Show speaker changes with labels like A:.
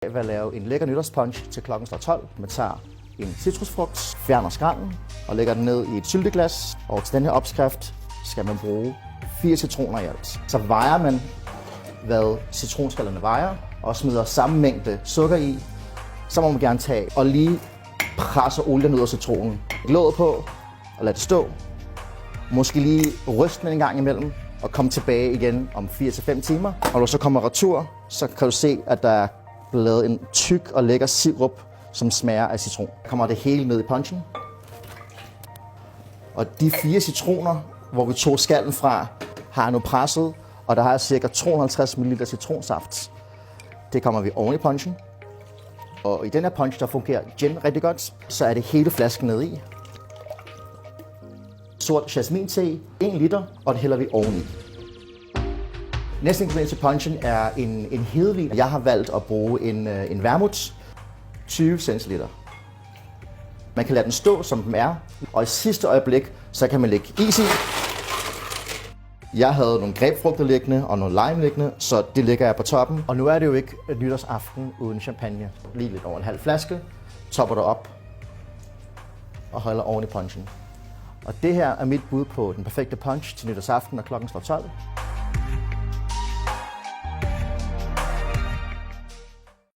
A: Jeg vil lave en lækker nytårspunch til klokken slår 12. Man tager en citrusfrugt, fjerner skralden og lægger den ned i et sylteglas. Og til den her opskrift skal man bruge 4 citroner i alt. Så vejer man, hvad citronskallerne vejer, og smider samme mængde sukker i. Så må man gerne tage og lige presse olien ud af citronen. Låget på og lad det stå. Måske lige ryste den en gang imellem og komme tilbage igen om 4-5 timer. Og når du så kommer retur, så kan du se, at der er blevet lavet en tyk og lækker sirup, som smager af citron. Der kommer det hele ned i punchen. Og de 4 citroner, hvor vi tog skallen fra, har jeg nu presset, og der har jeg ca. 250 ml citronsaft. Det kommer vi oven i punchen. Og i den her punch, der fungerer gin rigtig godt, så er det hele flasken ned i. Sort jasmin-te, 1 liter, og det hælder vi oveni. Næste ingrediens til punchen er en hedevin. Jeg har valgt at bruge en vermouth, 20 centiliter. Man kan lade den stå, som den er, og i sidste øjeblik, så kan man lægge is i. Jeg havde nogle grebfrugter liggende og nogle lime liggende, så det lægger jeg på toppen. Og nu er det jo ikke nytårsaften uden champagne. Lige lidt over en halv flaske, topper det op og holder oven i punchen. Og det her er mit bud på den perfekte punch til nytårsaften, når klokken slår 12.